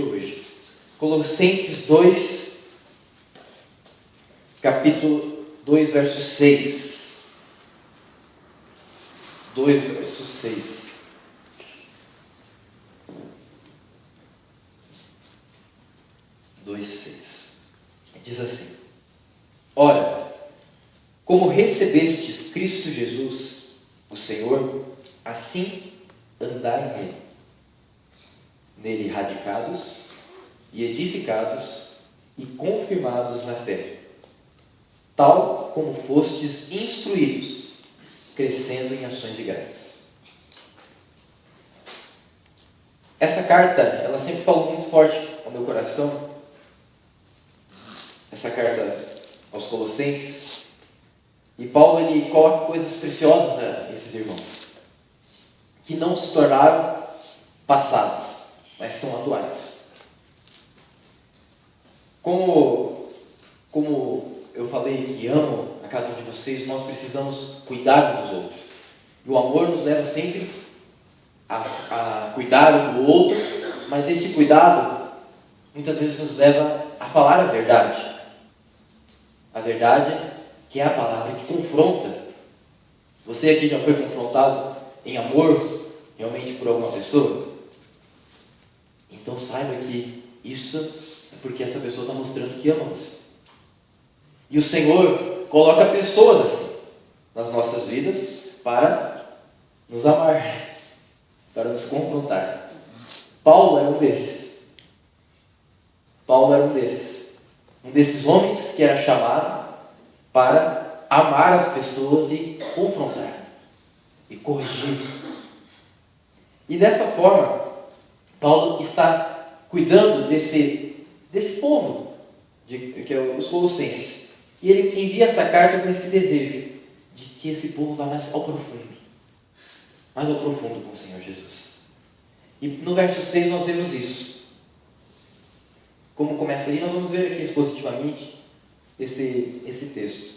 Hoje. Colossenses 2, capítulo 2, verso 6. 2, verso 6. Diz assim: Ora, como recebestes Cristo Jesus, o Senhor, assim andai nele. Nele radicados e edificados e confirmados na fé, tal como fostes instruídos, crescendo em ações de graça. Essa carta, ela sempre falou muito forte ao meu coração, essa carta aos Colossenses, e Paulo ele coloca coisas preciosas a esses irmãos, que não se tornaram passadas, mas são atuais. Como eu falei que amo a cada um de vocês, nós precisamos cuidar uns dos outros. E o amor nos leva sempre a cuidar um do outro, mas esse cuidado muitas vezes nos leva a falar a verdade. A verdade que é a palavra que confronta. Você aqui já foi confrontado em amor realmente por alguma pessoa? Então saiba que isso é porque essa pessoa está mostrando que ama você. E o Senhor coloca pessoas assim nas nossas vidas para nos amar, para nos confrontar. Paulo era um desses. Um desses homens que era chamado para amar as pessoas e confrontar e corrigir. E dessa forma, Paulo está cuidando desse povo, que é os Colossenses. E ele envia essa carta com esse desejo de que esse povo vá mais ao profundo com o Senhor Jesus. E no verso 6 nós vemos isso. Como começa ali, nós vamos ver aqui expositivamente esse texto.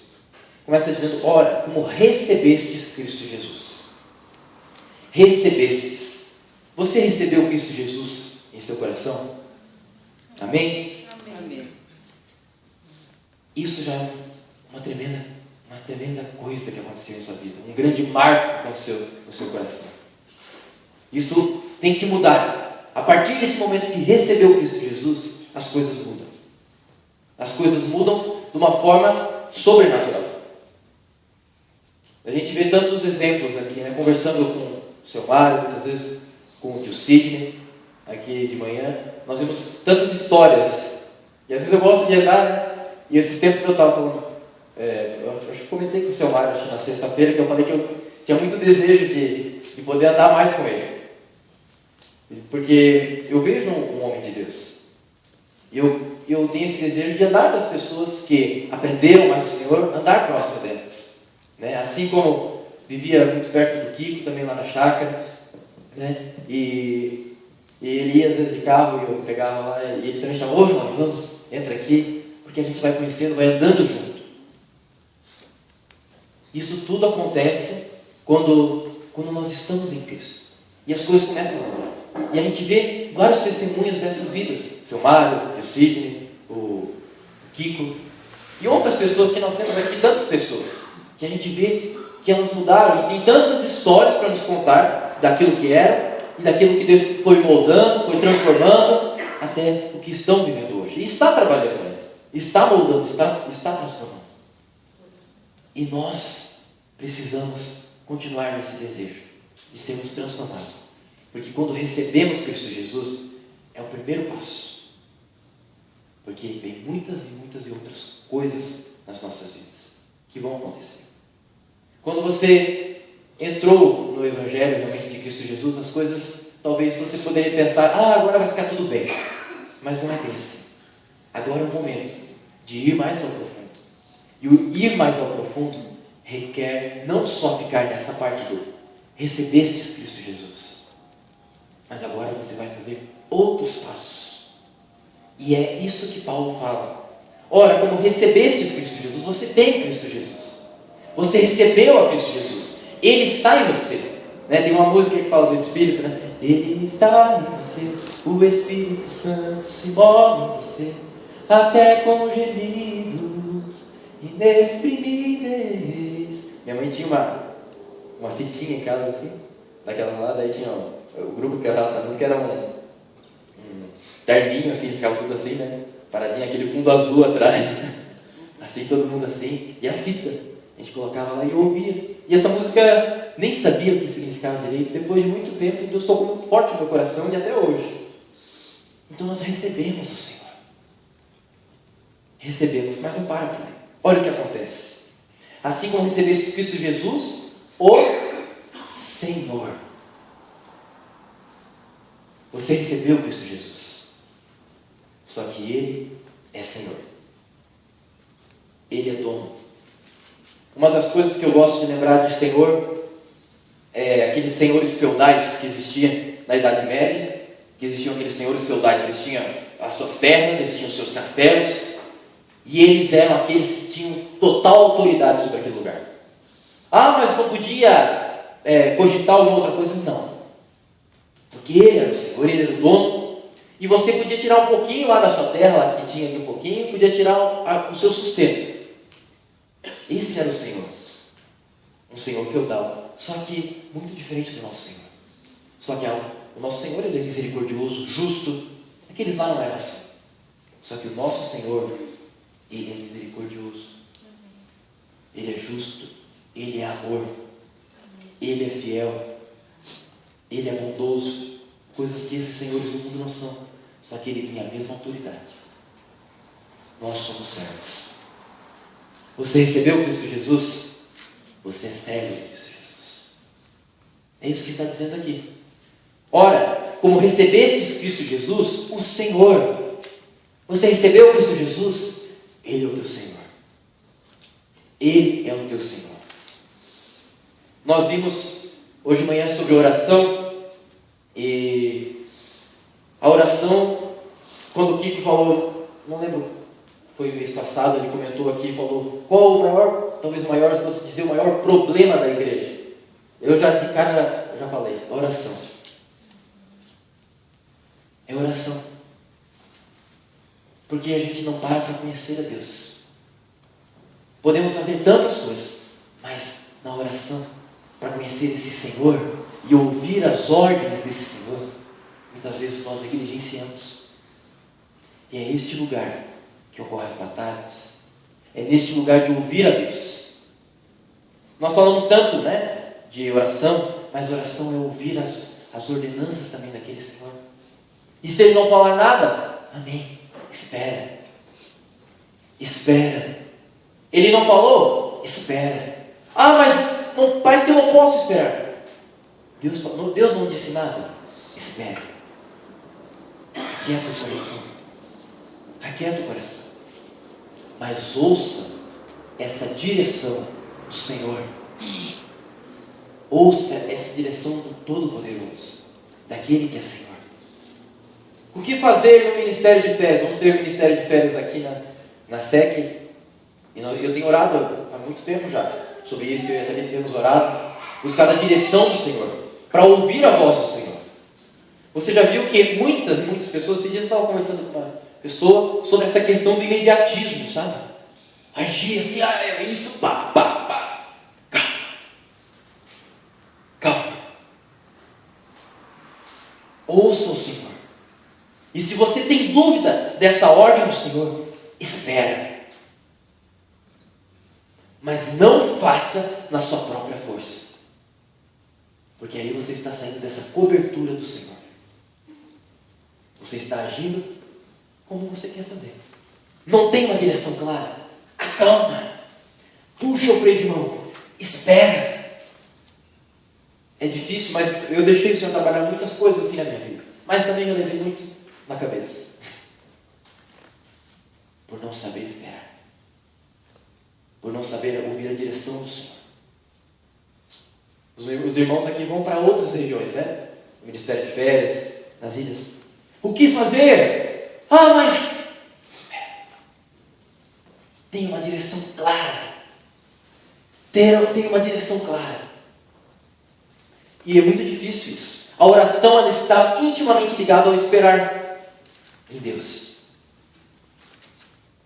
Começa dizendo: Ora, como recebestes Cristo Jesus. Recebestes. Você recebeu Cristo Jesus em seu coração? Amém? Amém. Isso já é uma tremenda coisa que aconteceu em sua vida. Um grande marco que aconteceu no seu coração. Isso tem que mudar. A partir desse momento que recebeu Cristo Jesus, as coisas mudam. As coisas mudam de uma forma sobrenatural. A gente vê tantos exemplos aqui, né? Conversando com o seu Mário, muitas vezes com o tio Sidney, aqui de manhã, nós vemos tantas histórias. E às vezes eu gosto de andar, né? E esses tempos eu estava falando, eu acho que comentei com o seu Mário na sexta-feira, que eu falei que eu tinha muito desejo de poder andar mais com ele. Porque eu vejo um homem de Deus. E eu tenho esse desejo de andar com as pessoas que aprenderam mais do Senhor, andar próximo delas. Né? Assim como vivia muito perto do Kiko, também lá na chácara, né? E ele ia às vezes de carro e eu pegava lá, e ele também chamava: Ô João, vamos, entra aqui, porque a gente vai conhecendo, vai andando junto. Isso tudo acontece quando nós estamos em Cristo. E as coisas começam a mudar. E a gente vê vários testemunhos dessas vidas. O seu Mário, o Sidney, o Kiko e outras pessoas que nós temos aqui, tantas pessoas, que a gente vê que elas mudaram e tem tantas histórias para nos contar daquilo que era e daquilo que Deus foi moldando, foi transformando até o que estão vivendo hoje. E está trabalhando ainda, está moldando, está transformando. E nós precisamos continuar nesse desejo de sermos transformados. Porque quando recebemos Cristo Jesus, é o primeiro passo. Porque vem muitas e outras coisas nas nossas vidas que vão acontecer. Quando você entrou no Evangelho realmente de Cristo Jesus, as coisas, talvez você poderia pensar: agora vai ficar tudo bem. Mas não é bem assim. Agora é o momento de ir mais ao profundo. E o ir mais ao profundo requer não só ficar nessa parte do recebestes Cristo Jesus, mas agora você vai fazer outros passos. E é isso que Paulo fala. Ora, como recebestes Cristo Jesus, você tem Cristo Jesus. Você recebeu a Cristo Jesus. Ele está em você. Né? Tem uma música que fala do Espírito, né? Ele está em você, o Espírito Santo se move em você, até com gemidos inexprimíveis. Minha mãe tinha uma fitinha em casa assim, daquela lá, daí tinha o grupo que cantava essa música, era um terninho assim, ficava tudo assim, né? Paradinho, aquele fundo azul atrás, assim, todo mundo assim, e a fita, a gente colocava lá e ouvia. E essa música, nem sabia o que significava direito, depois de muito tempo, Deus tocou muito forte no meu coração e até hoje. Então nós recebemos o Senhor. Recebemos, mas não para por aí. Olha o que acontece. Assim como recebeste Cristo Jesus, o Senhor. Você recebeu Cristo Jesus. Só que Ele é Senhor. Ele é dono. Uma das coisas que eu gosto de lembrar de Senhor é aqueles senhores feudais que existiam na Idade Média, que existiam aqueles senhores feudais, eles tinham as suas terras, eles tinham os seus castelos, e eles eram aqueles que tinham total autoridade sobre aquele lugar. Ah, mas não podia cogitar alguma outra coisa? Não. Porque ele era o Senhor, ele era o dono, e você podia tirar um pouquinho lá da sua terra, lá que tinha ali um pouquinho, podia tirar o seu sustento. Esse era o Senhor. Um Senhor feudal. Só que muito diferente do nosso Senhor. Só que o nosso Senhor ele é misericordioso, justo. Aqueles lá não eram assim. Só que o nosso Senhor, Ele é misericordioso. Ele é justo. Ele é amor. Ele é fiel. Ele é bondoso. Coisas que esses senhores do mundo não são. Só que Ele tem a mesma autoridade. Nós somos servos. Você recebeu Cristo Jesus? Você serve Cristo Jesus. É isso que está dizendo aqui. Ora, como recebestes Cristo Jesus, o Senhor. Você recebeu Cristo Jesus? Ele é o teu Senhor. Ele é o teu Senhor. Nós vimos hoje de manhã sobre oração. E a oração, quando o Kiko falou, não lembro, foi o mês passado, ele comentou aqui, falou, qual o maior, talvez o maior, se fosse dizer, o maior problema da igreja? Eu já de cara, já falei, oração. É oração. Porque a gente não para conhecer a Deus. Podemos fazer tantas coisas, mas na oração, para conhecer esse Senhor e ouvir as ordens desse Senhor, muitas vezes nós negligenciamos. E é este lugar que ocorrem as batalhas. É neste lugar de ouvir a Deus. Nós falamos tanto, né, de oração, mas oração é ouvir as ordenanças também daquele Senhor. E se Ele não falar nada, amém, espera. Espera. Ele não falou? Espera. Ah, mas não, parece que eu não posso esperar. Deus não disse nada? Espera. Aquieta o coração. Aquieta o coração. Mas ouça essa direção do Senhor. Ouça essa direção do Todo-Poderoso, daquele que é Senhor. O que fazer no Ministério de Férias? Vamos ter o Ministério de Férias aqui na SEC. E eu tenho orado há muito tempo já sobre isso, eu e a Thalita temos orado, buscado a direção do Senhor, para ouvir a voz do Senhor. Você já viu que muitas pessoas, esses dias eu estava conversando com uma pessoa sobre essa questão do imediatismo, sabe? Agir assim, é isso, pá. Calma. Ouça o Senhor. E se você tem dúvida dessa ordem do Senhor, espera. Mas não faça na sua própria força. Porque aí você está saindo dessa cobertura do Senhor. Você está agindo como você quer fazer. Não tem uma direção clara. Acalma. Puxa o freio de mão. Espera. É difícil, mas eu deixei o Senhor trabalhar muitas coisas assim na minha vida. Mas também eu levei muito na cabeça. Por não saber esperar. Por não saber ouvir a direção do Senhor. Os irmãos aqui vão para outras regiões, né? No Ministério de Férias, nas ilhas. O que fazer? Ah, mas espera. Tem uma direção clara. Tem uma direção clara. E é muito difícil isso. A oração, ela está intimamente ligada ao esperar em Deus.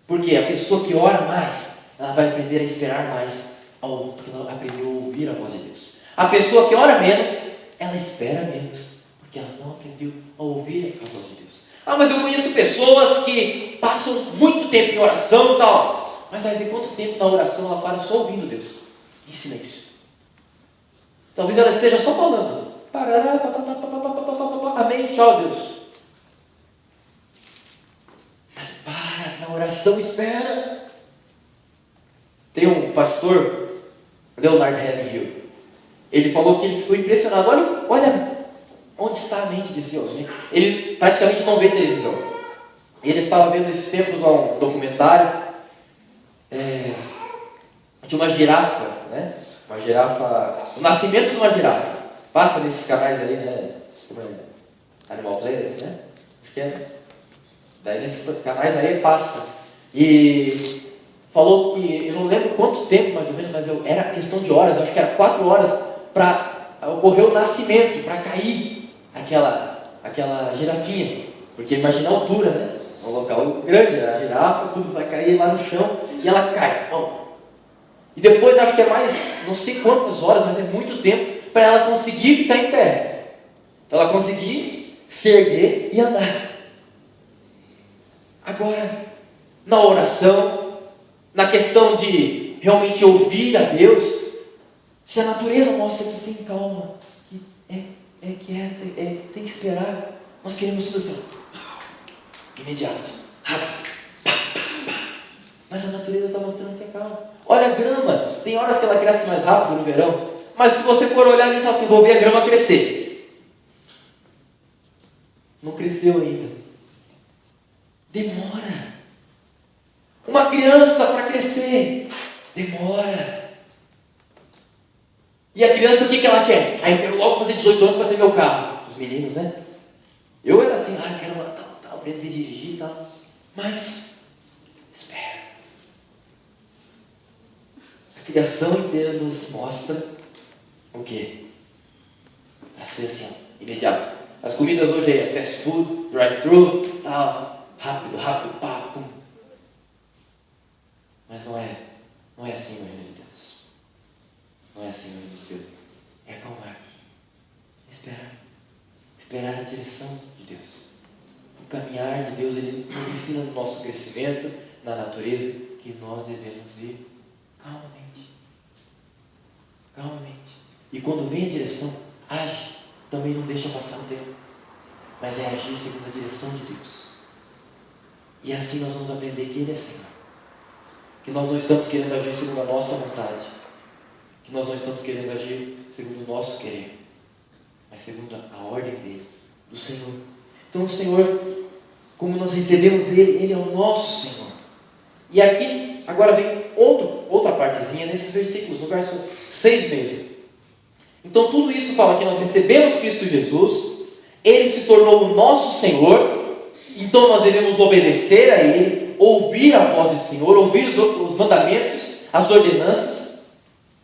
Porque a pessoa que ora mais, ela vai aprender a esperar mais, porque ela aprendeu a ouvir a voz de Deus. A pessoa que ora menos, ela espera menos, porque ela não aprendeu a ouvir a voz de Deus. Mas eu conheço pessoas que passam muito tempo em oração e tal, mas vai ver quanto tempo na oração ela para só ouvindo Deus, em silêncio. Talvez ela esteja só falando. Amém, tchau, Deus. Mas para, na oração espera. Tem um pastor, Leonard Ravenhill, ele falou que ele ficou impressionado. Olha onde está a mente desse homem. Ele praticamente não vê televisão. Ele estava vendo esses tempos um documentário de uma girafa, né? Uma girafa, o nascimento de uma girafa. Passa nesses canais ali, né? Animal Planet, né? Acho que é. Daí nesses canais aí passa. E falou que, eu não lembro quanto tempo mais ou menos, mas era questão de horas, acho que era 4 horas para ocorrer o nascimento, para cair aquela girafinha. Porque imagina a altura, né? Um local grande, a girafa, tudo vai cair lá no chão e ela cai. Bom. E depois acho que é mais, não sei quantas horas, mas é muito tempo para ela conseguir ficar em pé. Para ela conseguir se erguer e andar. Agora, na oração, na questão de realmente ouvir a Deus, se a natureza mostra que tem calma, que é quieta, tem que esperar, nós queremos tudo assim, imediato, rápido. Mas a natureza está mostrando que é calma. Olha a grama, tem horas que ela cresce mais rápido no verão, mas se você for olhar e falar assim, vou ver a grama crescer. Não cresceu ainda. Demora. Uma criança para crescer, demora. E a criança, o que ela quer? Eu quero logo fazer 18 anos para ter meu carro. Os meninos, né? Eu era assim, quero aprender a dirigir e tal. Mas, espera. A criação inteira nos mostra o quê? Para ser assim, imediato. As comidas hoje é fast food, drive-thru, tal, rápido, pá, pum. Mas não é assim o reino de Deus. Não é assim o reino de Deus. É acalmar. Esperar a direção de Deus. O caminhar de Deus, Ele nos ensina no nosso crescimento, na natureza, que nós devemos ir calmamente. Calmamente. E quando vem a direção, age. Também não deixa passar o tempo. Mas é agir segundo a direção de Deus. E assim nós vamos aprender que Ele é Senhor. Que nós não estamos querendo agir segundo a nossa vontade. Que nós não estamos querendo agir segundo o nosso querer. Mas segundo a ordem dEle, do Senhor. Então o Senhor, como nós recebemos Ele é o nosso Senhor. E aqui, agora vem outra partezinha nesses versículos, no verso 6 mesmo. Então tudo isso fala que nós recebemos Cristo Jesus, Ele se tornou o nosso Senhor, então nós devemos obedecer a Ele, ouvir a voz do Senhor, ouvir os mandamentos, as ordenanças,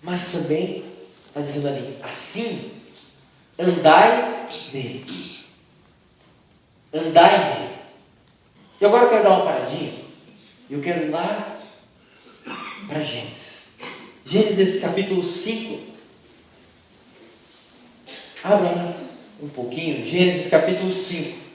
mas também, está dizendo ali, assim, andai nele. Andai nele. E agora eu quero dar uma paradinha, eu quero ir lá para Gênesis. Gênesis capítulo 5. Abra um pouquinho, Gênesis capítulo 5.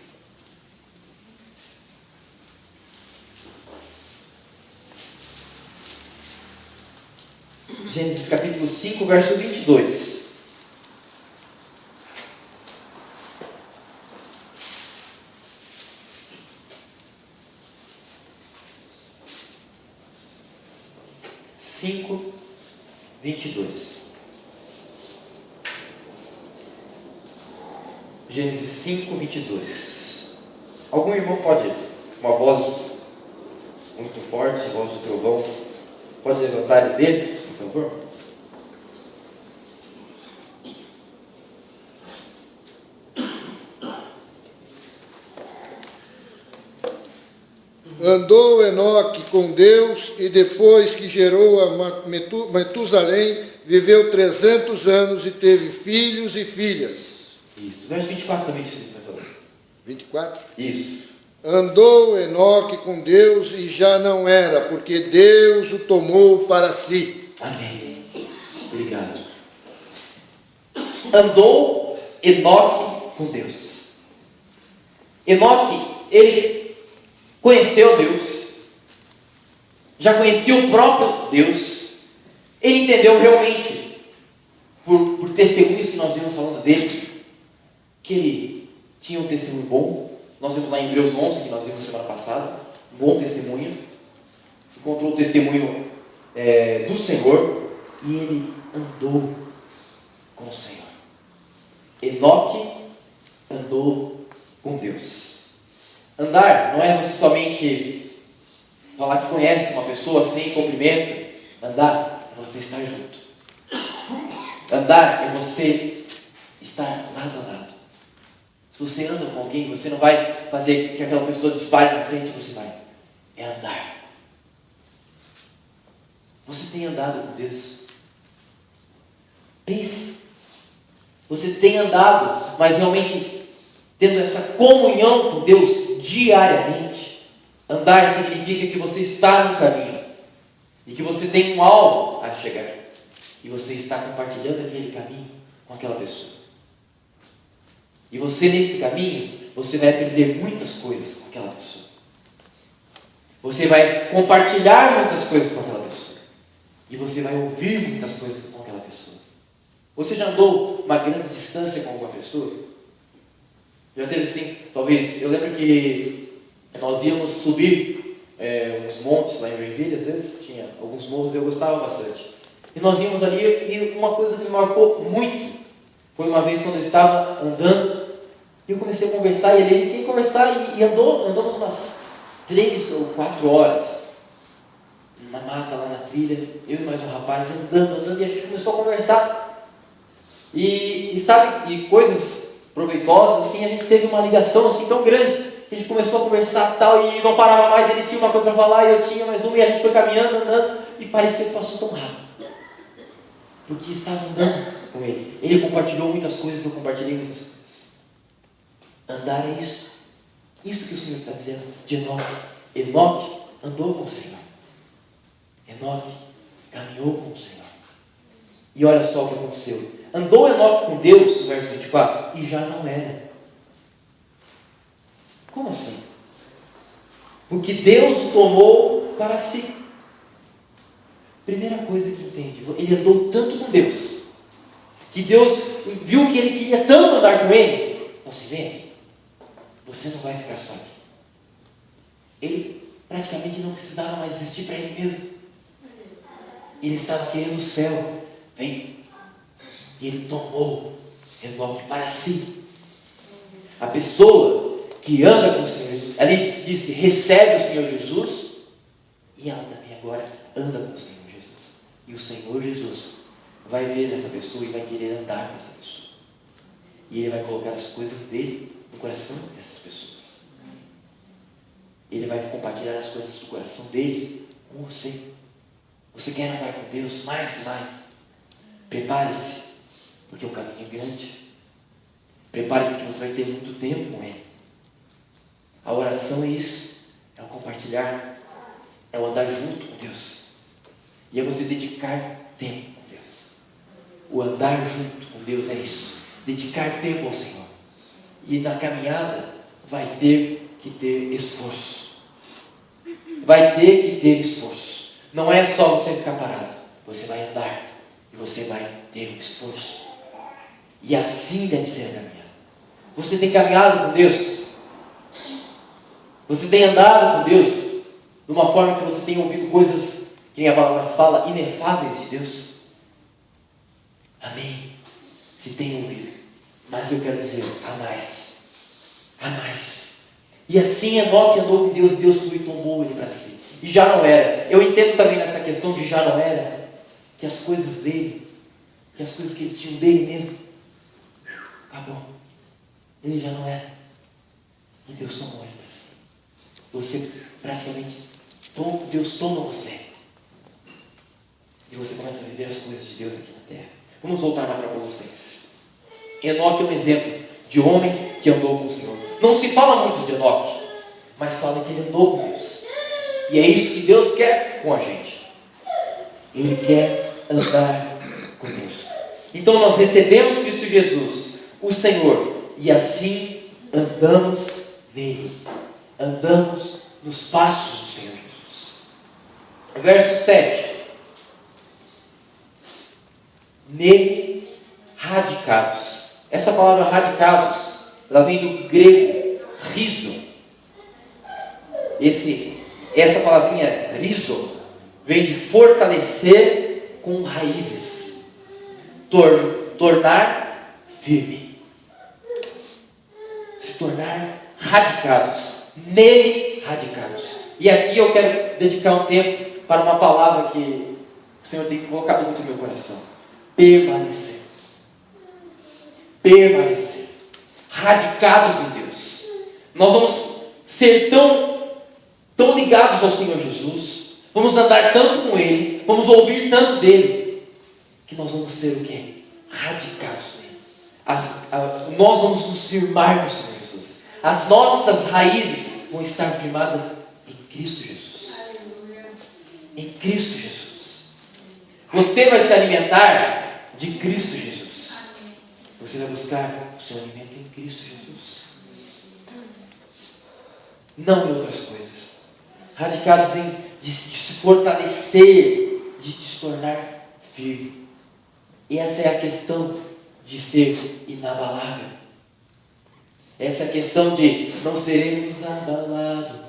Gênesis capítulo 5, verso 22. Cinco, 22. Gênesis 5, 22. Algum irmão pode, uma voz muito forte, voz do trovão, pode levantar dele, por favor? Andou Enoque com Deus, e depois que gerou a Metusalém, viveu 300 anos e teve filhos e filhas. Isso. Verso 24 também diz isso. 24? Isso. Andou Enoque com Deus e já não era, porque Deus o tomou para si. Amém. Obrigado. Andou Enoque com Deus. Enoque, ele conheceu Deus, já conhecia o próprio Deus, ele entendeu realmente, por testemunhos que nós vimos falando dele, que ele tinha um testemunho bom. Nós vimos lá em Hebreus 11, que nós vimos semana passada, um bom testemunho. Encontrou o testemunho do Senhor e ele andou com o Senhor. Enoque andou com Deus. Andar não é você somente falar que conhece uma pessoa sem cumprimento. Andar é você estar junto. Andar é você estar lado a lado. Se você anda com alguém, você não vai fazer que aquela pessoa dispare na frente, você vai. É andar. Você tem andado com Deus? Pense. Você tem andado, mas realmente tendo essa comunhão com Deus diariamente. Andar significa que você está no caminho e que você tem um alvo a chegar. E você está compartilhando aquele caminho com aquela pessoa. E você, nesse caminho, você vai aprender muitas coisas com aquela pessoa. Você vai compartilhar muitas coisas com aquela pessoa. E você vai ouvir muitas coisas com aquela pessoa. Você já andou uma grande distância com alguma pessoa? Já teve assim? Talvez, eu lembro que nós íamos subir uns montes lá em Joinville, às vezes, tinha alguns morros e eu gostava bastante. E nós íamos ali e uma coisa que me marcou muito foi uma vez quando eu estava andando e eu comecei a conversar e ele tinha que conversar e andamos umas 3 ou 4 horas na mata, lá na trilha, eu e mais um rapaz andando e a gente começou a conversar e sabe, e coisas proveitosas assim, a gente teve uma ligação assim tão grande que a gente começou a conversar tal e não parava mais, ele tinha uma coisa para falar e eu tinha mais uma e a gente foi caminhando, andando e parecia que passou tão rápido porque estava andando com ele. Ele compartilhou muitas coisas, eu compartilhei muitas coisas. Andar é isso. Isso que o Senhor está dizendo de Enoque. Enoque andou com o Senhor. Enoque caminhou com o Senhor. E olha só o que aconteceu. Andou Enoque com Deus, no verso 24, e já não era. Como assim? Porque Deus o tomou para si. Primeira coisa que entende, ele andou tanto com Deus, que Deus viu que ele queria tanto andar com ele. Você vem, você não vai ficar só aqui. Ele praticamente não precisava mais existir para ele mesmo. Ele estava querendo o céu. Vem. E ele tomou Enoque para si. A pessoa que anda com o Senhor Jesus, ali disse, recebe o Senhor Jesus, e ela também agora anda com o Senhor Jesus. E o Senhor Jesus vai ver nessa pessoa e vai querer andar com essa pessoa. E ele vai colocar as coisas dele no coração dessas pessoas. Ele vai compartilhar as coisas do coração dele com você. Você quer andar com Deus mais e mais? Prepare-se, porque o caminho é grande. Prepare-se que você vai ter muito tempo com Ele. A oração é isso, é o compartilhar, é o andar junto com Deus. E é você dedicar tempo com Deus. O andar junto com Deus é isso, dedicar tempo ao Senhor. E na caminhada vai ter que ter esforço. Vai ter que ter esforço. Não é só você ficar parado. Você vai andar e você vai ter um esforço. E assim deve ser a caminhada. Você tem caminhado com Deus? Você tem andado com Deus de uma forma que você tem ouvido coisas que a palavra fala, inefáveis de Deus? Amém? Se tem ouvido. Mas eu quero dizer, há mais. Há mais. E assim Enoque andou com Deus, Deus foi e tomou ele para si. E já não era. Eu entendo também nessa questão de já não era, que as coisas dele, que as coisas que ele tinha dele mesmo, acabou. Ele já não era. E Deus tomou ele para si. Você praticamente, Deus toma você. e você começa a viver as coisas de Deus aqui na terra. Vamos voltar lá para Colossenses. Enoque é um exemplo de homem que andou com o Senhor. Não se fala muito de Enoque, mas fala que ele andou com Deus. E é isso que Deus quer com a gente. Ele quer andar conosco. Então nós recebemos Cristo Jesus, o Senhor, e assim andamos nele. Andamos nos passos do Senhor Jesus. Verso 7. Nele radicados. Essa palavra radicados, ela vem do grego rizo. Essa palavrinha rizo vem de fortalecer com raízes, tornar firme, se tornar radicados, nele radicados. E aqui eu quero dedicar um tempo para uma palavra que o Senhor tem colocado muito no meu coração: permanecer. Permanecer, radicados em Deus. Nós vamos ser tão ligados ao Senhor Jesus, vamos andar tanto com Ele, vamos ouvir tanto dEle, que nós vamos ser o quê? Radicados nele. Nós vamos nos firmar no Senhor Jesus. As nossas raízes vão estar firmadas em Cristo Jesus. Em Cristo Jesus. Você vai se alimentar de Cristo Jesus. Você vai buscar o seu alimento em Cristo Jesus. Não em outras coisas. Radicados vem de se fortalecer, de se tornar firme. E essa é a questão de ser inabalável. Essa é a questão de não seremos abalados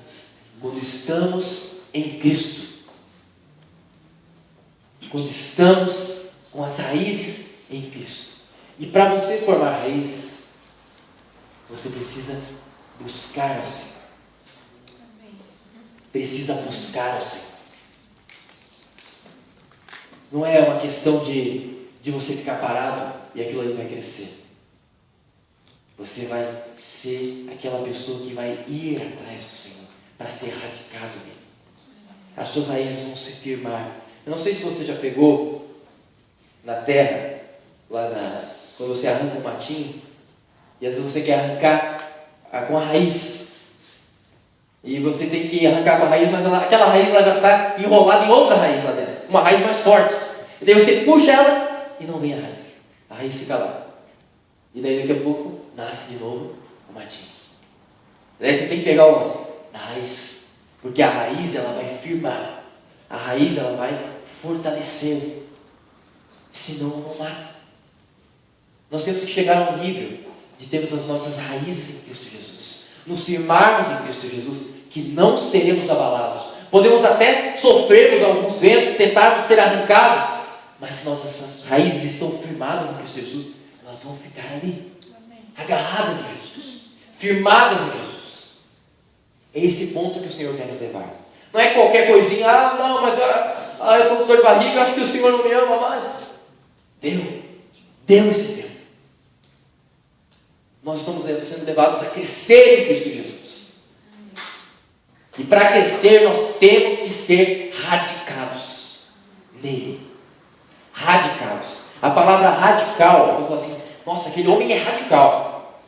quando estamos em Cristo. Quando estamos com as raízes em Cristo. E para você formar raízes, você precisa buscar o Senhor. Precisa buscar o Senhor. Não é uma questão de você ficar parado e aquilo ali vai crescer. Você vai ser aquela pessoa que vai ir atrás do Senhor para ser radicado nele. As suas raízes vão se firmar. Eu não sei se você já pegou na terra, quando você arranca um matinho, e às vezes você quer arrancar com a raiz. E você tem que arrancar com a raiz, mas aquela raiz já está enrolada em outra raiz lá dentro. Uma raiz mais forte. E daí você puxa ela e não vem a raiz. A raiz fica lá. E daí daqui a pouco nasce de novo o matinho. E daí você tem que pegar o matinho na raiz. Porque a raiz ela vai firmar. A raiz ela vai fortalecer. Senão não mata. Nós temos que chegar a um nível de termos as nossas raízes em Cristo Jesus. Nos firmarmos em Cristo Jesus, que não seremos abalados. Podemos até sofrermos alguns ventos, tentarmos ser arrancados, mas se nossas raízes estão firmadas em Cristo Jesus, elas vão ficar ali, agarradas em Jesus, firmadas em Jesus. É esse ponto que o Senhor quer nos levar. Não é qualquer coisinha, eu estou com dor de barriga, acho que o Senhor não me ama mais. Deu esse tempo. Nós estamos sendo levados a crescer em Cristo Jesus. E para crescer nós temos que ser radicados nele. Radicados. A palavra radical, eu falo assim, nossa, aquele homem é radical.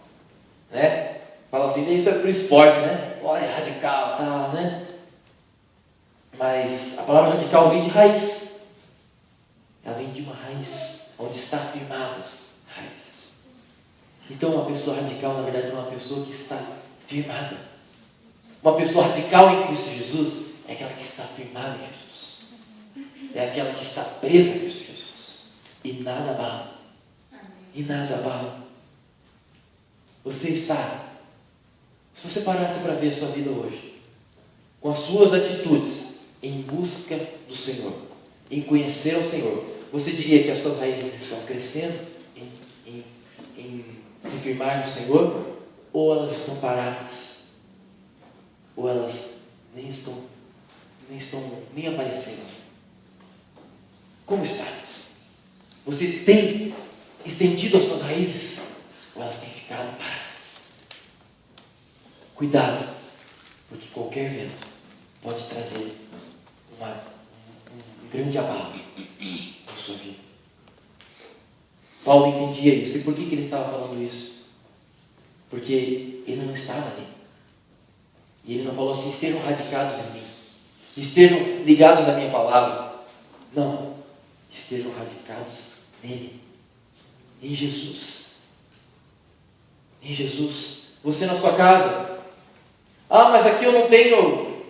Né? Fala assim, isso é para o esporte, né? Olha, é radical, tal, né? Mas a palavra radical vem de raiz. Ela vem de uma raiz, onde está firmada a raiz. Então uma pessoa radical, na verdade, é uma pessoa que está firmada. Uma pessoa radical em Cristo Jesus é aquela que está firmada em Jesus. É aquela que está presa em Cristo Jesus. E nada abala. E nada abala. Você está, se você parasse para ver a sua vida hoje, com as suas atitudes em busca do Senhor, em conhecer o Senhor, você diria que as suas raízes estão crescendo em se firmar no Senhor, ou elas estão paradas, ou elas nem estão aparecendo? Como está? Você tem estendido as suas raízes, ou elas têm ficado paradas? Cuidado, porque qualquer vento pode trazer grande abalo na sua vida. Paulo entendia isso. E por que ele estava falando isso? Porque ele não estava ali. E ele não falou assim: estejam radicados em mim, estejam ligados na minha palavra. Não, estejam radicados nele, em Jesus. Em Jesus. Você na sua casa: ah, mas aqui eu não tenho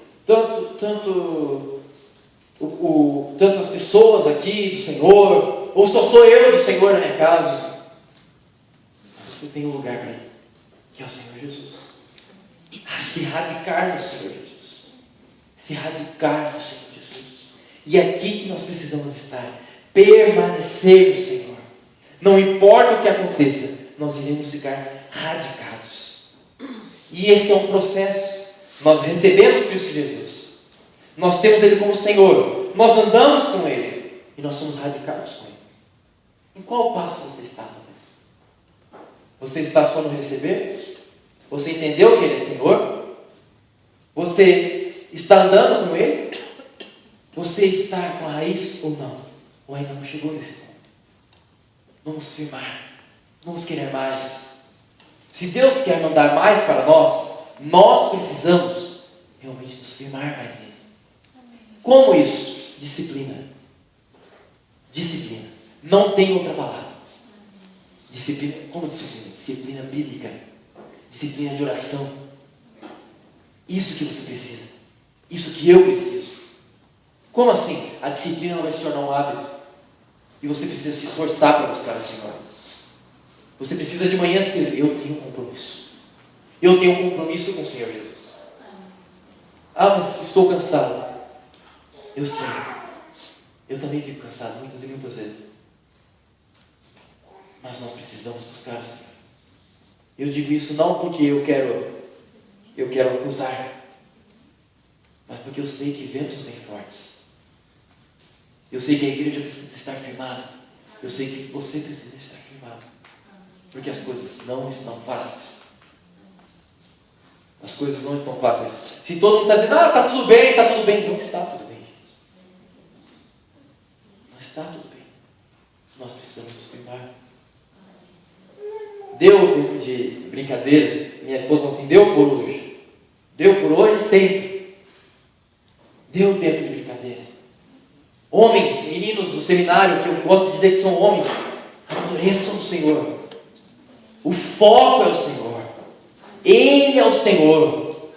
tantas pessoas aqui do Senhor, ou só sou eu do Senhor na minha casa. Mas você tem um lugar para ir, que é o Senhor Jesus. Se radicar no Senhor Jesus. Se radicar no Senhor Jesus. E é aqui que nós precisamos estar. Permanecer no Senhor. Não importa o que aconteça, nós iremos ficar radicados. E esse é um processo. Nós recebemos Cristo Jesus. Nós temos Ele como Senhor. Nós andamos com Ele. E nós somos radicados com Ele. Em qual passo você está, talvez? Você está só no receber? Você entendeu que Ele é Senhor? Você está andando com Ele? Você está com a raiz ou não? Ou ainda não chegou nesse ponto? Vamos firmar. Vamos querer mais. Se Deus quer mandar mais para nós, nós precisamos realmente nos firmar mais nele. Como isso? Disciplina. Disciplina. Não tem outra palavra. Disciplina. Como disciplina? Disciplina bíblica. Disciplina de oração. Isso que você precisa. Isso que eu preciso. Como assim? A disciplina não vai se tornar um hábito. E você precisa se esforçar para buscar o Senhor. Você precisa de manhã cedo. Eu tenho um compromisso. Eu tenho um compromisso com o Senhor Jesus. Ah, mas estou cansado. Eu sei. Eu também fico cansado muitas e muitas vezes. Mas nós precisamos buscar o Senhor. Eu digo isso não porque eu quero acusar, mas porque eu sei que ventos vêm fortes. Eu sei que a igreja precisa estar firmada. Eu sei que você precisa estar firmado. Porque as coisas não estão fáceis. As coisas não estão fáceis. Se todo mundo está dizendo: ah, está tudo bem, está tudo bem. Não está tudo bem. Não está tudo bem. Nós precisamos nos firmar. Deu tempo de brincadeira. Minha esposa falou assim: deu por hoje. Deu por hoje sempre. Deu tempo de brincadeira. Homens, meninos do seminário, que eu gosto de dizer que são homens, amadureçam o Senhor. O foco é o Senhor. Ele é o Senhor.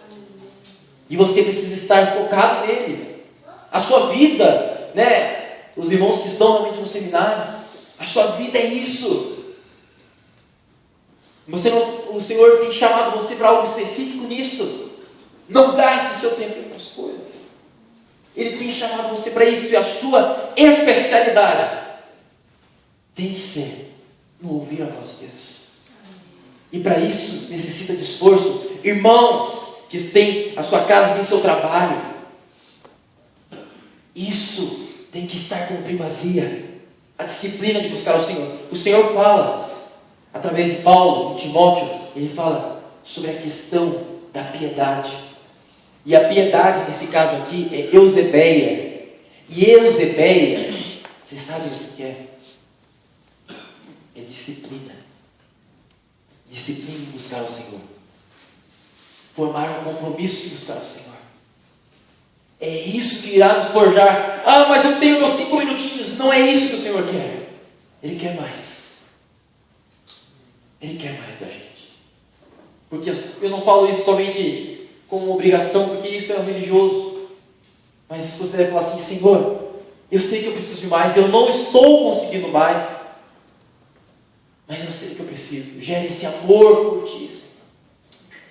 E você precisa estar focado nele. A sua vida, né? Os irmãos que estão realmente no seminário, a sua vida é isso. O Senhor tem chamado você para algo específico nisso. Não gaste o seu tempo em outras coisas. Ele tem chamado você para isso. E a sua especialidade tem que ser no ouvir a voz de Deus. E para isso necessita de esforço. Irmãos que têm a sua casa, têm seu trabalho, isso tem que estar com primazia. A disciplina de buscar o Senhor. O Senhor fala através de Paulo, de Timóteo, ele fala sobre a questão da piedade. E a piedade, nesse caso aqui, é eusebeia. E eusebeia, vocês sabem o que é? É disciplina. Disciplina de buscar o Senhor. Formar um compromisso de buscar o Senhor. É isso que irá nos forjar. Ah, mas eu tenho meus 5 minutinhos. Não é isso que o Senhor quer. Ele quer mais. Ele quer mais da gente. Porque eu não falo isso somente como obrigação, porque isso é religioso. Mas isso você deve falar assim: Senhor, eu sei que eu preciso de mais, eu não estou conseguindo mais, mas eu sei que eu preciso. Gere esse amor por Ti, Senhor.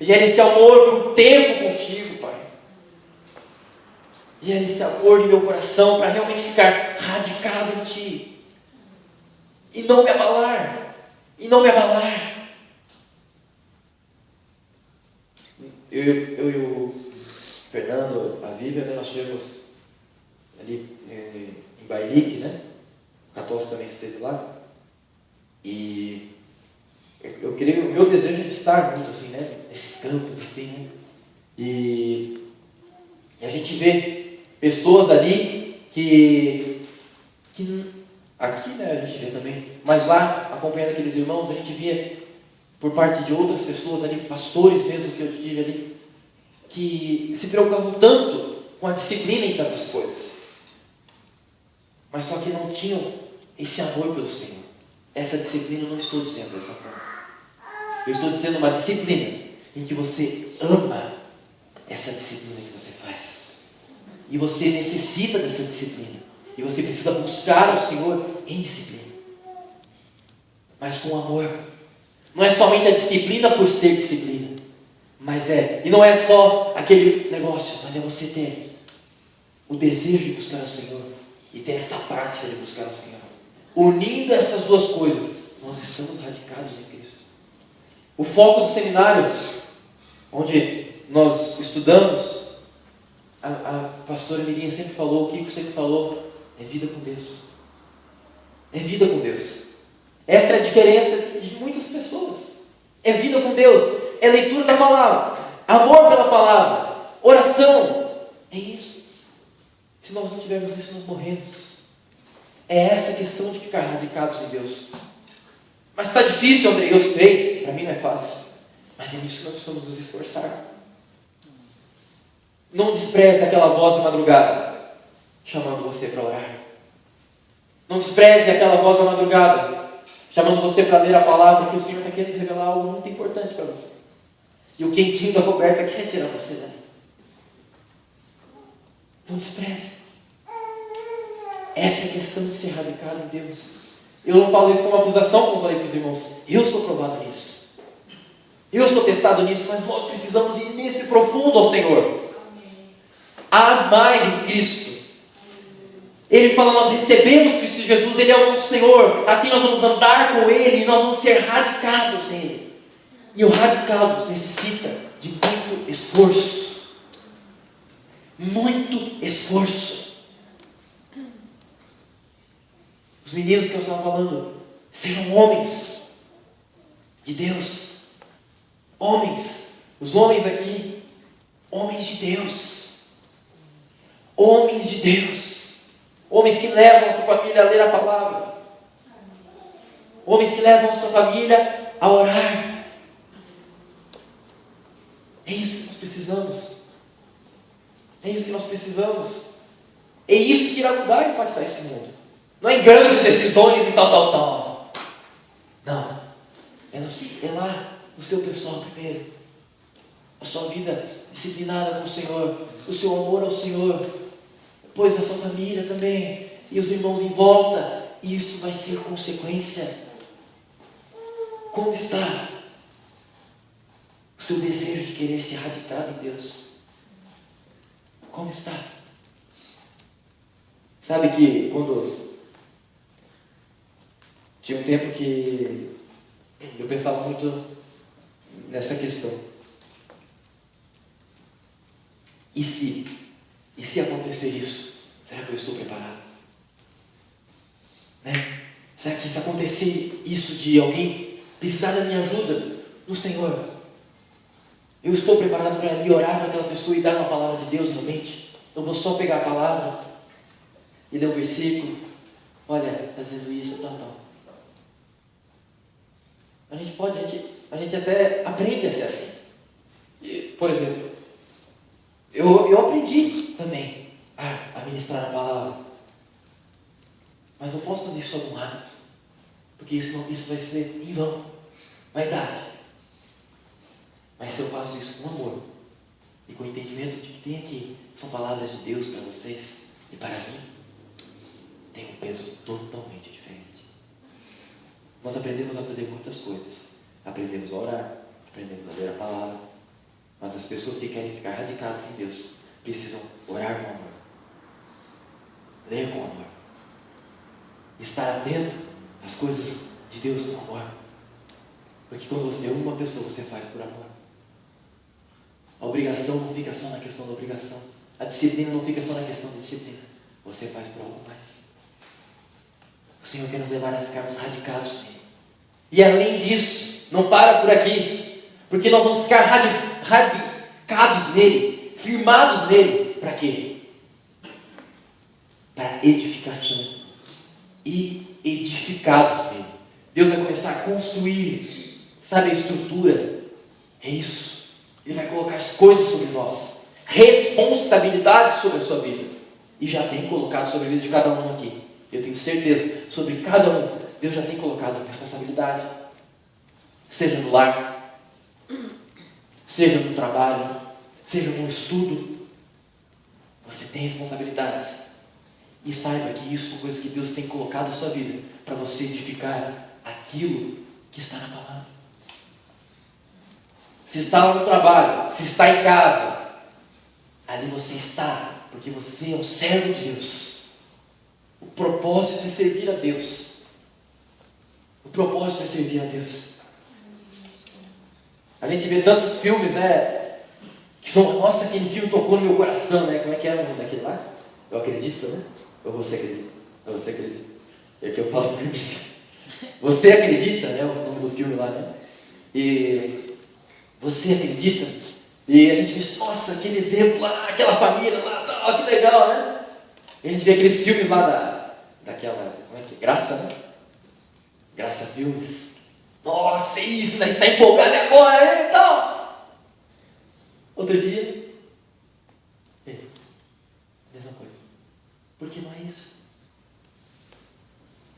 Gere esse amor por tempo contigo, Pai. Gere esse amor de meu coração para realmente ficar radicado em Ti. E não me abalar. E não me abalar. Eu e o Fernando, a Vivian, né, nós estivemos ali em Bailique, né? O Católico também esteve lá. E eu queria, o meu desejo é de estar muito assim, né? Nesses campos assim, né? E a gente vê pessoas ali que aqui, né, a gente vê também, mas lá, acompanhando aqueles irmãos, a gente via por parte de outras pessoas ali, pastores mesmo que eu tive ali, que se preocupavam tanto com a disciplina em tantas coisas, mas só que não tinham esse amor pelo Senhor. Essa disciplina eu não estou dizendo dessa forma. Eu estou dizendo uma disciplina em que você ama essa disciplina que você faz. E você necessita dessa disciplina. E você precisa buscar o Senhor em disciplina. Mas com amor. Não é somente a disciplina por ser disciplina. E não é só aquele negócio, mas é você ter o desejo de buscar o Senhor e ter essa prática de buscar o Senhor. Unindo essas duas coisas, nós estamos radicados em Cristo. O foco do seminário, onde nós estudamos, a pastora Mirinha sempre falou, o Kiko sempre falou, é vida com Deus. É vida com Deus. Essa é a diferença de muitas pessoas. É vida com Deus, é leitura da palavra, amor pela palavra, oração. É isso. Se nós não tivermos isso, nós morremos. É essa questão de ficar radicados em Deus. Mas está difícil, André, eu sei, para mim não é fácil. Mas é nisso que nós precisamos nos esforçar. Não despreze aquela voz da madrugada chamando você para orar. Não despreze aquela voz da madrugada chamando você para ler a palavra, que o Senhor está querendo revelar algo muito importante para você. E o quentinho da coberta quer tirar você daí. Não despreze. Essa é a questão de ser radicado em Deus. Eu não falo isso como acusação, como eu falei para os irmãos. Eu sou provado nisso. Eu sou testado nisso, mas nós precisamos ir nesse profundo ao Senhor. Há mais em Cristo. Ele fala, nós recebemos Cristo Jesus, Ele é o nosso Senhor. Assim nós vamos andar com Ele e nós vamos ser radicados nele. E o radicados necessita de muito esforço. Muito esforço. Os meninos que eu estava falando, serão homens de Deus. Homens. Os homens aqui, homens de Deus. Homens de Deus. Homens que levam a sua família a ler a palavra. Homens que levam a sua família a orar. É isso que nós precisamos. É isso que nós precisamos. É isso que irá mudar e impactar esse mundo. Não é em grandes decisões e tal. Não. É lá no seu pessoal primeiro. A sua vida disciplinada com o Senhor. O seu amor ao Senhor. Depois a sua família também. E os irmãos em volta. E isso vai ser consequência. Como está o seu desejo de querer ser radicado em Deus? Como está? Sabe que quando... Tinha um tempo que eu pensava muito nessa questão. E se acontecer isso? Será que eu estou preparado? Né? Será que se acontecer isso de alguém precisar da minha ajuda no Senhor, eu estou preparado para ir orar para aquela pessoa e dar uma palavra de Deus realmente? Eu vou só pegar a palavra e ler um versículo. Olha, fazendo isso, tal. A gente até aprende a ser assim. Por exemplo, eu aprendi também a ministrar a palavra. Mas não posso fazer isso como hábito. Porque isso vai ser em vão. Vaidade. Mas se eu faço isso com amor e com o entendimento de que tem aqui são palavras de Deus para vocês e para mim, tem um peso totalmente diferente. Nós aprendemos a fazer muitas coisas. Aprendemos a orar, aprendemos a ler a palavra. Mas as pessoas que querem ficar radicadas em Deus precisam orar com amor, ler com amor, estar atento às coisas de Deus com amor. Porque quando você ama uma pessoa, você faz por amor. A obrigação não fica só na questão da obrigação. A disciplina não fica só na questão da disciplina. Você faz por algo mais. O Senhor quer nos levar a ficarmos radicados nele. E além disso, não para por aqui. Porque nós vamos ficar radicados nele, firmados nele. Para quê? para edificação. E edificados nele. Deus vai começar a construir, sabe, a estrutura. É isso. Ele vai colocar as coisas sobre nós. Responsabilidade sobre a sua vida. E já tem colocado sobre a vida de cada um aqui. Eu tenho certeza, sobre cada um, Deus já tem colocado responsabilidade. Seja no lar, seja no trabalho, seja no estudo. Você tem responsabilidades. E saiba que isso são coisas que Deus tem colocado na sua vida para você edificar aquilo que está na palavra. Se está lá no trabalho, se está em casa, ali você está, porque você é um servo de Deus. O propósito é servir a Deus. O propósito é servir a Deus. A gente vê tantos filmes, né? Que são, nossa, aquele filme tocou no meu coração, né? Como é que era o nome daquele lá? Eu acredito, né? Ou você acredita? Ou você acredita? É que eu falo por mim. Você acredita, né? O nome do filme lá, né? E você acredita? E a gente vê, nossa, aquele exemplo lá, aquela família lá, tal, que legal, né? E a gente vê aqueles filmes lá daquela, como é que é? Graça, né? Graça Filmes. Nossa, é isso, né? Está empolgado agora, né? Tal. Outro dia, mesma coisa. Por que não é isso?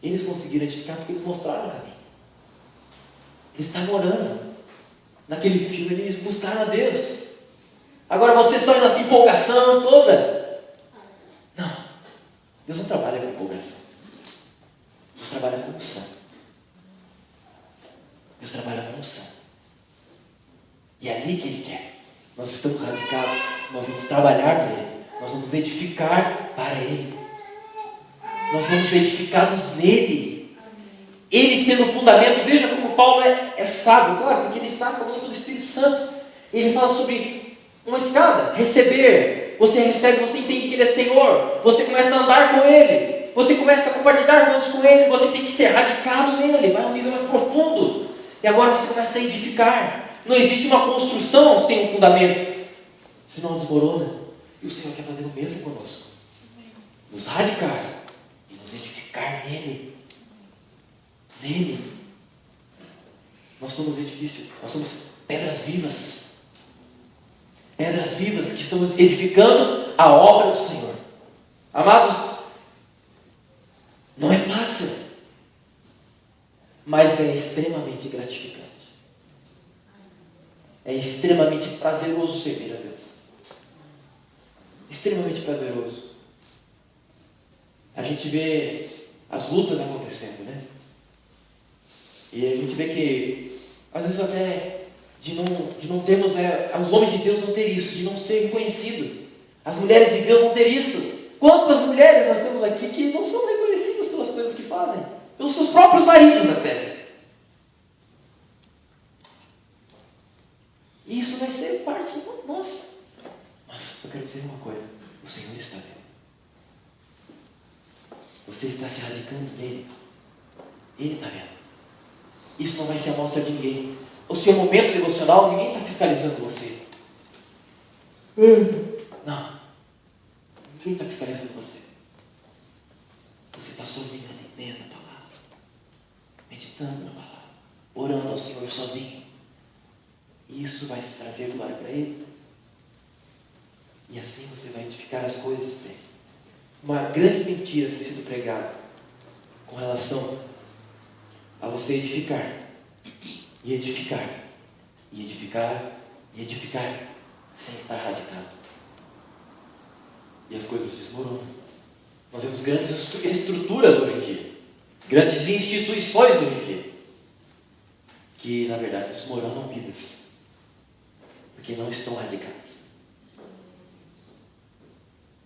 Eles conseguiram edificar porque eles mostraram o caminho. Eles estavam orando. Naquele filme eles buscaram a Deus. Agora você só nessa empolgação toda. Não. Deus não trabalha com empolgação. Deus trabalha com unção. Deus trabalha com unção. E é ali que Ele quer. Nós estamos radicados. Nós vamos trabalhar para Ele. Nós vamos edificar para Ele. Nós vamos edificados nele. Ele sendo o fundamento. Veja como Paulo é sábio, claro, porque ele está falando do Espírito Santo. Ele fala sobre uma escada, receber. Você recebe, você entende que Ele é Senhor. Você começa a andar com Ele. Você começa a compartilhar coisas com Ele. Você tem que ser radicado nele. Vai a um nível mais profundo. E agora você começa a edificar. Não existe uma construção sem um fundamento. Senão desmorona. E o Senhor quer fazer o mesmo conosco. Nos radicar. E nos edificar nele. Nele. Nós somos edifício. Nós somos pedras vivas. Pedras vivas que estamos edificando a obra do Senhor. Amados, não é fácil, mas é extremamente gratificante. É extremamente prazeroso servir a Deus. Extremamente prazeroso. A gente vê as lutas acontecendo, né? E a gente vê que, às vezes até de não termos, né, os homens de Deus não ter isso, de não ser reconhecido. As mulheres de Deus não ter isso. Quantas mulheres nós temos aqui que não são reconhecidas pelas coisas que fazem? Pelos seus próprios maridos até. E isso vai ser parte nossa. Mas eu quero dizer uma coisa. O Senhor está vendo. Você está se radicando nele. Ele está vendo. Isso não vai ser a mostra de ninguém. O seu momento devocional, ninguém está fiscalizando você. Não. Ninguém está fiscalizando você. Você está sozinho ali, lendo a palavra. Meditando na palavra. Orando ao Senhor sozinho. E isso vai trazer glória para Ele. E assim você vai edificar as coisas dele. Uma grande mentira tem sido pregada com relação a você edificar, e edificar, e edificar, e edificar, sem estar radicado. E as coisas desmoronam. Nós vemos grandes estruturas hoje em dia, grandes instituições hoje em dia, que na verdade desmoronam vidas, porque não estão radicadas.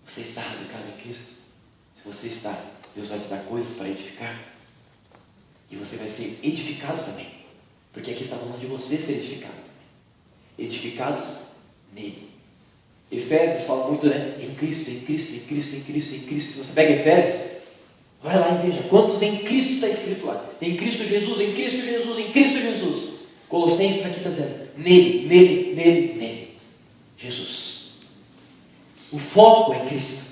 Você está radicado em Cristo? Se você está, Deus vai te dar coisas para edificar. E você vai ser edificado também. Porque aqui está falando de você ser edificado também. Edificados nele. Efésios fala muito, né? Em Cristo, em Cristo, em Cristo, em Cristo, em Cristo. Se você pega Efésios, vai lá e veja quantos em Cristo está escrito lá. Em Cristo Jesus, em Cristo Jesus, em Cristo Jesus. Colossenses aqui está dizendo, nele, nele, nele, nele. Jesus. O foco é Cristo.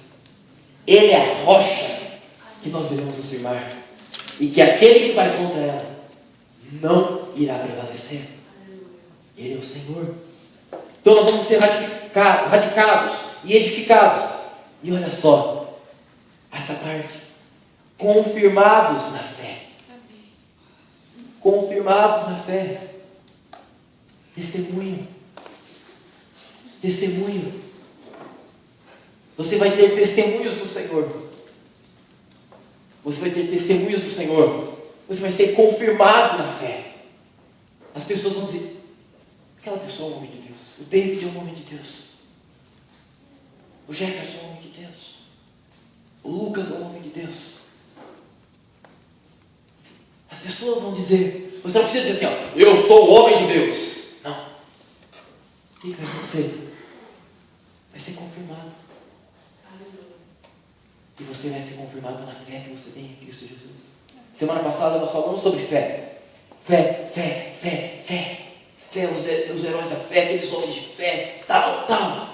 Ele é a rocha que nós devemos nos firmar. E que aquele que vai contra ela não irá prevalecer. Ele é o Senhor. Então nós vamos ser radicados e edificados. E olha só, essa parte. Confirmados na fé. Confirmados na fé. Testemunho. Testemunho. Você vai ter testemunhos do Senhor. Você vai ter testemunhos do Senhor. Você vai ser confirmado na fé. As pessoas vão dizer: aquela pessoa é um homem de Deus. O David é um homem de Deus. O Jefferson é um homem de Deus. O Lucas é um homem de Deus. As pessoas vão dizer. Você não precisa dizer assim: ó, eu sou o homem de Deus. Não. Quem vai você? Vai ser confirmado. E você vai ser confirmado na fé que você tem em Cristo Jesus. Semana passada nós falamos sobre fé. Fé, fé, fé, fé. Fé, os heróis da fé, aqueles homens de fé, tal, tal.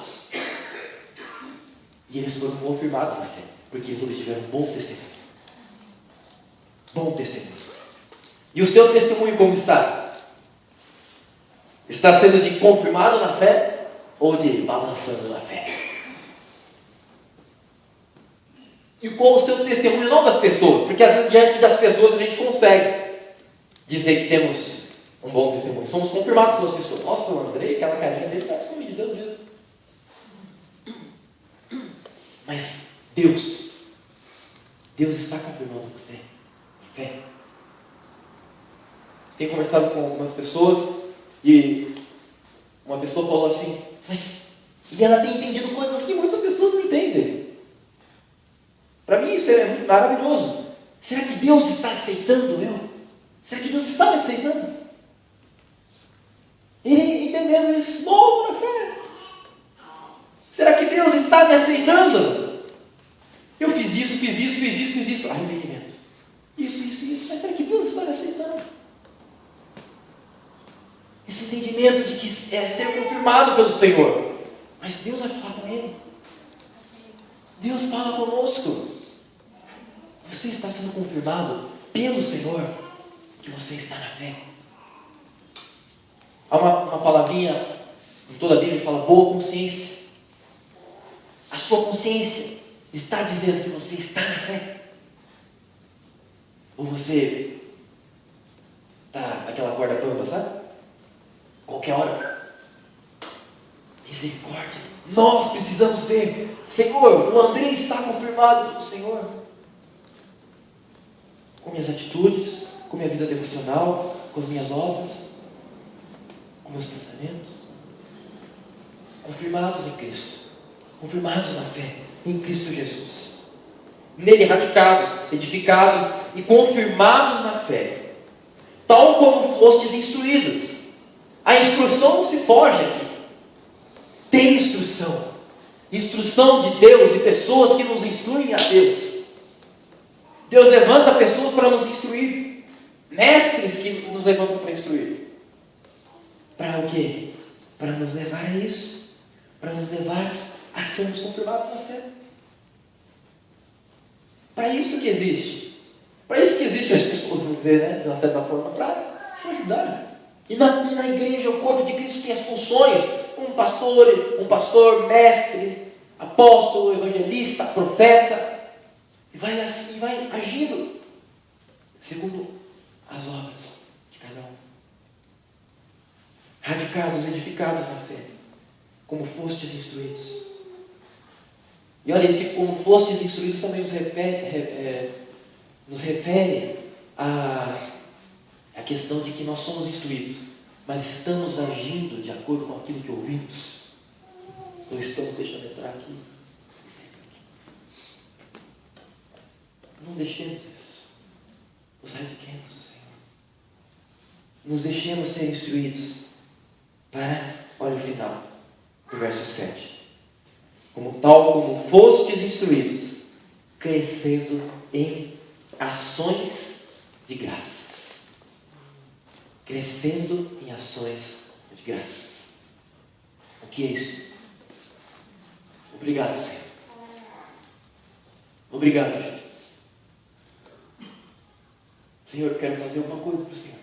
E eles foram confirmados na fé, porque eles obtiveram um bom testemunho. Bom testemunho. E o seu testemunho como está? Está sendo de confirmado na fé ou de balançando na fé? E qual o seu testemunho, não das pessoas, porque às vezes diante das pessoas a gente consegue dizer que temos um bom testemunho. Somos confirmados pelas pessoas. Nossa, o Andrei, aquela carinha dele parece com o de Deus mesmo. Mas Deus está confirmando você. Fé. Eu tenho conversado com algumas pessoas e uma pessoa falou assim, e ela tem entendido coisas que muitas pessoas não entendem. Para mim isso é muito maravilhoso. Será que Deus está aceitando eu? Será que Deus está me aceitando? E entendendo isso, novo na fé. Será que Deus está me aceitando? Eu fiz isso. Arrependimento. Isso. Mas será que Deus está me aceitando? Esse entendimento de que é ser confirmado pelo Senhor. Mas Deus vai falar com ele. Deus fala conosco. Você está sendo confirmado pelo Senhor que você está na fé. Há uma palavrinha em toda a Bíblia que fala boa consciência. A sua consciência está dizendo que você está na fé? Ou você está naquela corda bamba, sabe? Qualquer hora. Misericórdia. Nós precisamos ver. Senhor, o André está confirmado pelo Senhor. Com minhas atitudes, com minha vida devocional, com as minhas obras, com meus pensamentos. Confirmados em Cristo. Confirmados na fé em Cristo Jesus. Nele radicados, edificados e confirmados na fé. Tal como fostes instruídos. A instrução não se foge aqui. Tem instrução. Instrução de Deus e pessoas que nos instruem a Deus. Deus levanta pessoas para nos instruir. Mestres que nos levantam para instruir. Para o quê? Para nos levar a isso. Para nos levar a sermos confirmados na fé. Para isso que existe. Para isso que existe, as pessoas vão dizer, né, de uma certa forma, para se ajudar. E na igreja, o corpo de Cristo tem as funções. Um pastor, mestre, apóstolo, evangelista, profeta. E vai agindo segundo as obras de cada um. Radicados, edificados na fé, como fostes instruídos. E olha, esse como fostes instruídos também nos refere à questão de que nós somos instruídos, mas estamos agindo de acordo com aquilo que ouvimos. Ou estamos deixando entrar aqui. Não deixemos isso. Nos radiquemos do Senhor. Nos deixemos ser instruídos para, olha o final do verso 7. Tal como fostes instruídos, crescendo em ações de graças. Crescendo em ações de graças. O que é isso? Obrigado, Senhor. Obrigado, Jesus. Senhor, eu quero fazer uma coisa para o Senhor.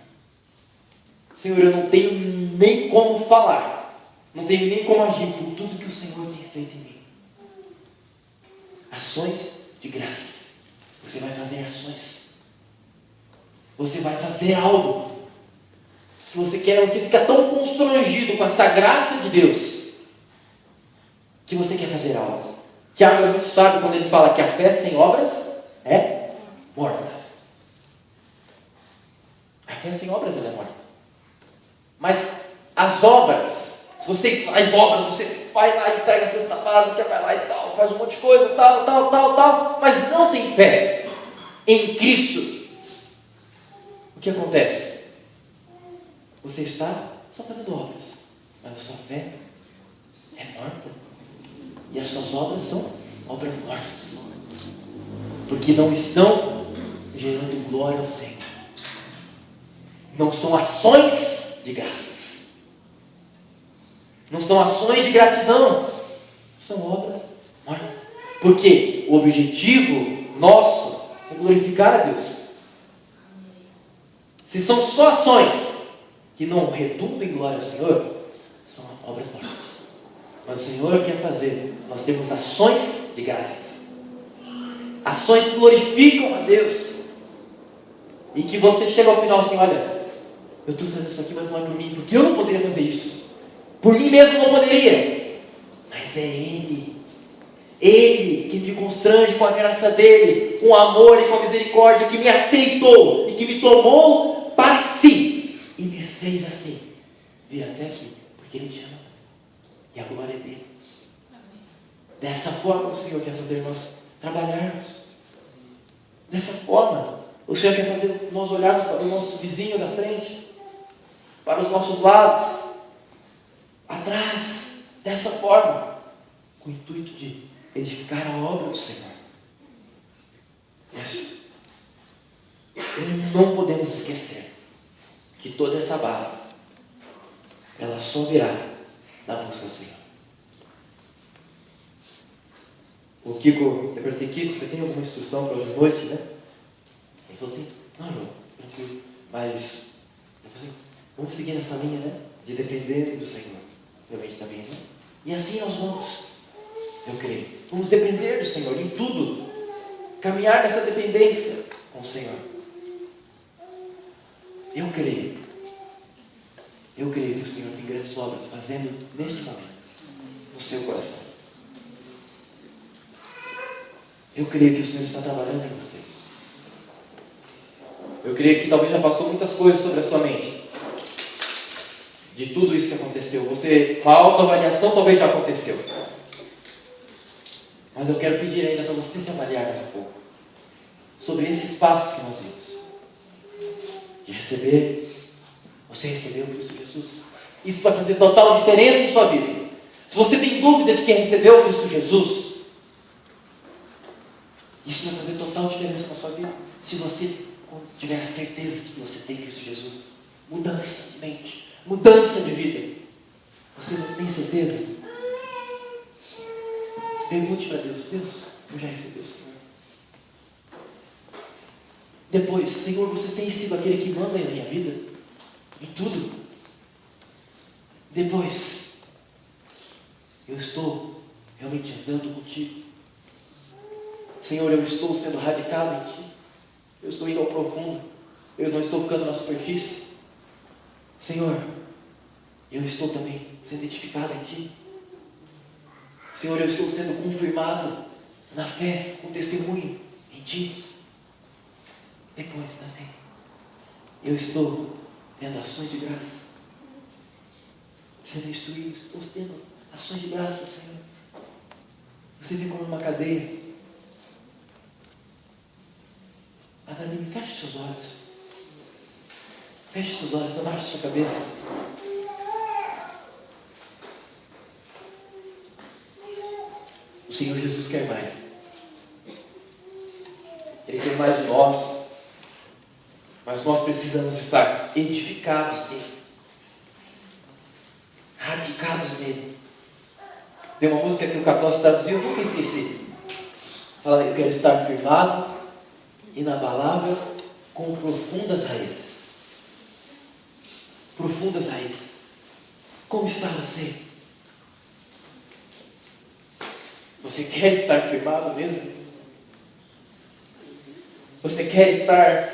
Senhor, eu não tenho nem como falar, não tenho nem como agir por tudo que o Senhor tem feito em mim. Ações de graças. Você vai fazer ações. Você vai fazer algo que você quer. Você fica tão constrangido com essa graça de Deus que você quer fazer algo. Tiago é muito sábio quando ele fala que a fé sem obras é morta. A fé sem obras ela é morta. Mas as obras, se você faz obras, você vai lá e entrega a cesta básica, vai lá e tal, faz um monte de coisa, tal, mas não tem fé em Cristo, o que acontece? Você está só fazendo obras, mas a sua fé é morta. E as suas obras são obras mortas, porque não estão gerando glória ao Senhor. Não são ações de graças, não são ações de gratidão, são obras mortas. Porque o objetivo nosso é glorificar a Deus. Se são só ações que não redundam em glória ao Senhor, são obras mortas. Mas o Senhor quer fazer, nós temos ações de graças, ações que glorificam a Deus, e que você chega ao final assim: olha, eu estou fazendo isso aqui, mas não é por mim, porque eu não poderia fazer isso, por mim mesmo não poderia, mas é Ele que me constrange com a graça dEle, com amor e com a misericórdia, que me aceitou e que me tomou para si e me fez assim, vir até aqui, porque Ele te ama. E a glória é dele. Dessa forma o Senhor quer fazer nós trabalharmos. Dessa forma o Senhor quer fazer nós olharmos para o nosso vizinho da frente, para os nossos lados, atrás. Dessa forma, com o intuito de edificar a obra do Senhor. Mas não podemos esquecer que toda essa base, ela só virá da busca do Senhor. O Kiko, eu perguntei: Kiko, você tem alguma instrução para hoje à noite, né? Ele falou assim: não, João, tranquilo, mas eu falei assim, vamos seguir nessa linha, né? De depender do Senhor. Realmente também, né? E assim nós vamos, eu creio. Vamos depender do Senhor em tudo. Caminhar nessa dependência com o Senhor. Eu creio que o Senhor tem grandes obras fazendo neste momento, no seu coração. Eu creio que o Senhor está trabalhando em você. Eu creio que talvez já passou muitas coisas sobre a sua mente, de tudo isso que aconteceu. Uma autoavaliação talvez já aconteceu. Mas eu quero pedir ainda para você se avaliar mais um pouco, sobre esses passos que nós vimos. De receber. Você recebeu Cristo Jesus. Isso vai fazer total diferença em sua vida. Se você tem dúvida de quem recebeu Cristo Jesus, isso vai fazer total diferença na sua vida. Se você tiver a certeza de que você tem Cristo Jesus, mudança de mente, mudança de vida. Você não tem certeza? Pergunte para Deus: Deus, eu já recebi o Senhor. Depois: Senhor, você tem sido aquele que manda na minha vida? Em tudo. Depois: eu estou realmente andando contigo. Senhor, eu estou sendo radicado em Ti. Eu estou indo ao profundo. Eu não estou ficando na superfície. Senhor, eu estou também sendo edificado em Ti. Senhor, eu estou sendo confirmado na fé, com testemunho em Ti. Depois também, eu estou tendo ações de graça, sendo instruído, estou tendo ações de graça, Senhor. Você vê como uma cadeia. Adaline, feche seus olhos. Feche seus olhos, abaixe sua cabeça. O Senhor Jesus quer mais. Ele quer mais de nós. Mas nós precisamos estar edificados nele, radicados nele. Tem uma música que o Catócio traduziu, eu nunca esqueci. Fala, eu quero estar firmado, inabalável, com profundas raízes. Profundas raízes. Como está você? Você quer estar firmado mesmo? Você quer estar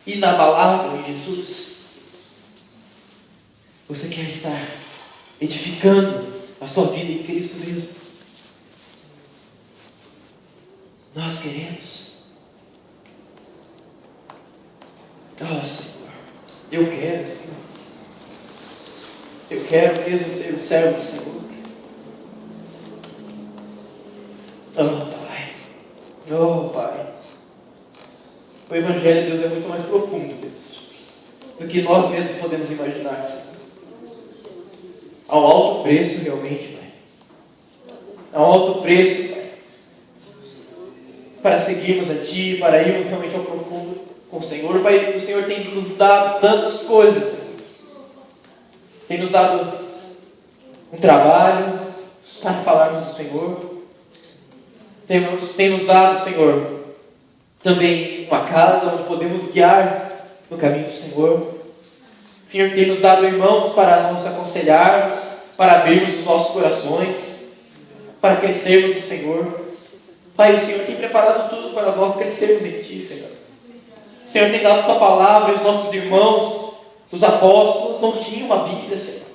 inabalável em Jesus? Você quer estar edificando a sua vida em Cristo mesmo? Nós queremos. Oh, Senhor, eu quero, Senhor. Eu quero mesmo ser o servo do Senhor. Oh, Pai. Oh, Pai. O Evangelho de Deus é muito mais profundo, Deus, do que nós mesmos podemos imaginar. Há um alto preço realmente, Pai. Há um alto preço, Pai, para seguirmos a Ti, para irmos realmente ao profundo com o Senhor. Pai, o Senhor tem nos dado tantas coisas, Senhor. Tem nos dado um trabalho para falarmos do Senhor. Tem nos dado, Senhor, também uma casa onde podemos guiar no caminho do Senhor. Senhor, tem nos dado irmãos para nos aconselharmos, para abrirmos os nossos corações, para crescermos no Senhor. Pai, o Senhor tem preparado tudo para nós crescermos em Ti, Senhor. O Senhor tem dado Tua palavra, os nossos irmãos, os apóstolos, não tinham uma Bíblia, Senhor.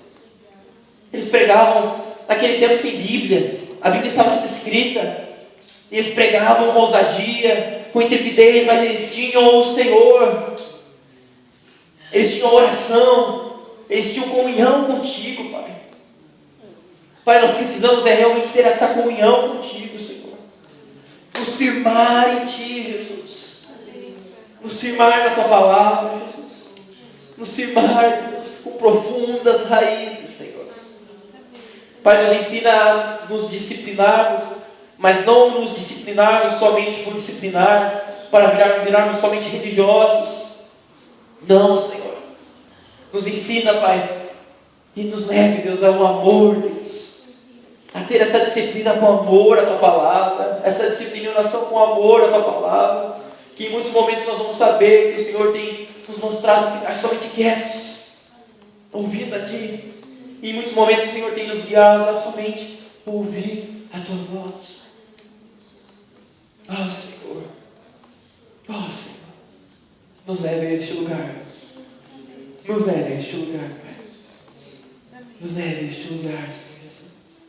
Eles pregavam naquele tempo sem Bíblia. A Bíblia estava escrita. Eles pregavam com ousadia, com intrepidez, mas eles tinham o Senhor. Eles tinham oração. Eles tinham comunhão contigo, Pai. Pai, nós precisamos realmente ter essa comunhão contigo, Senhor. Nos firmar em Ti, Jesus. Nos firmar na Tua palavra, Jesus. Nos firmar, Deus, com profundas raízes, Senhor. Pai, nos ensina a nos disciplinarmos, mas não nos disciplinarmos somente por disciplinar, para virarmos somente religiosos. Não, Senhor. Nos ensina, Pai, e nos leve, Deus, ao amor, Deus. A ter essa disciplina com amor à Tua palavra, essa disciplina e oração com amor à Tua palavra, que em muitos momentos nós vamos saber que o Senhor tem nos mostrado ficar somente quietos, ouvindo a Ti. E em muitos momentos o Senhor tem nos guiado a somente ouvir a Tua voz. Ah, Senhor. Ah, Senhor. Nos leve a este lugar. Nos leve a este lugar, Pai. Nos leve a este lugar, Senhor Jesus.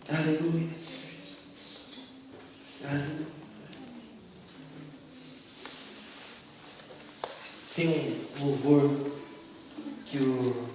Aleluia, Senhor Jesus. Aleluia. Tem um louvor que o